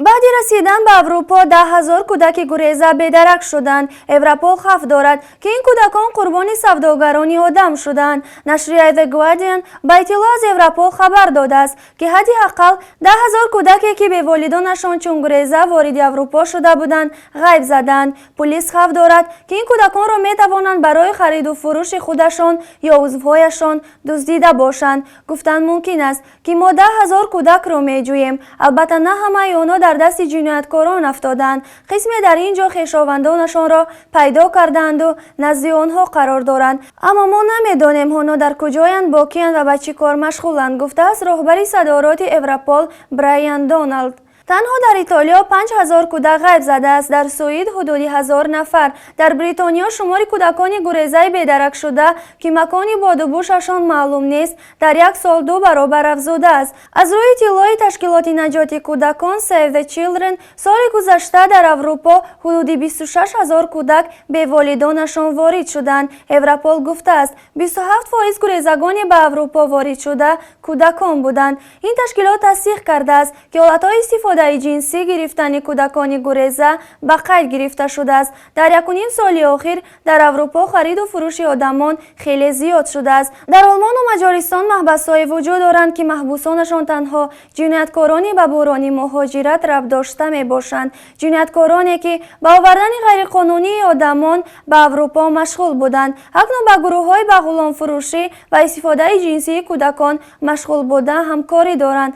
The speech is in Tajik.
баъди расидан ба Аврупо 10,000 кӯдаки гуреза бедарак шуданд. Европол хавф дорад ки ин кӯдакон қурбони савдогарони одам шуданд. Нашри The Guardian ба иттилоъ аз Европол хабар додааст ки ҳадди аққал 10,000 кӯдаке ки беволидонашон чун гуреза вориди Аврупо шуда буданд, ғайб заданд. Пулис хавф дорад ки ин кӯдаконро метавонанд барои хариду фурӯши худашон ё узвҳояшон дуздида бошанд. Гуфтанд мумкин аст ки мо 10,000 кӯдакро меҷӯем. Албатта на ҳамаи онҳо дар дасти ҷинояткорон афтоданд. қисме дар ин ҷо хешовандонашонро пайдо кардаанду назди онҳо қарор доранд. Аммо мо намедонем онҳо дар куҷоянд, бо киянд ва ба чӣ кор машғуланд, гуфтааст роҳбари садороти Европол Брайан Доналд. танҳо дар Итолиё 5,000 кӯдак ғайб задааст, дар Суид ҳудуди 1000 нафар. Дар Бритониё шумори кӯдакони гурезаи бедаракшуда ки макони бодубушашон маълум нест, дар як сол 2 баробар афзудааст. Аз рӯи иттилои ташкилоти наҷоти кӯдакон Save the Children, соли гузашта дар Аврупо ҳудуди 26,000 кӯдак беволидонашон ворид шуданд. Европол гуфтааст 27% гурезагони ба Аврупо ворид шуда кӯдакон буданд. Ин ташкилот тасдиқ кардааст ки ҳолатҳои истифодаи ҷинсӣ гирифтани кӯдакони гуреза ба қайд гирифта шудааст. Дар 1.5 соли охир дар Аврупо хариду фурӯши одамон хеле зиёд шудааст. Дар Олмону Маҷористон маҳбасҳое вуҷуд доранд ки маҳбусонашон танҳо ҷинояткорони ба буҳрони муҳоҷират рабт дошта мебошанд. Ҷинояткороне ки ба овардани ғайриқонунии одамон ба Аврупо машғул буданд. Акнун ба гурӯҳҳои ба ғуломфурӯшӣ ва истифодаи ҷинсии кӯдакон машғул буда ҳамкорӣ доранд.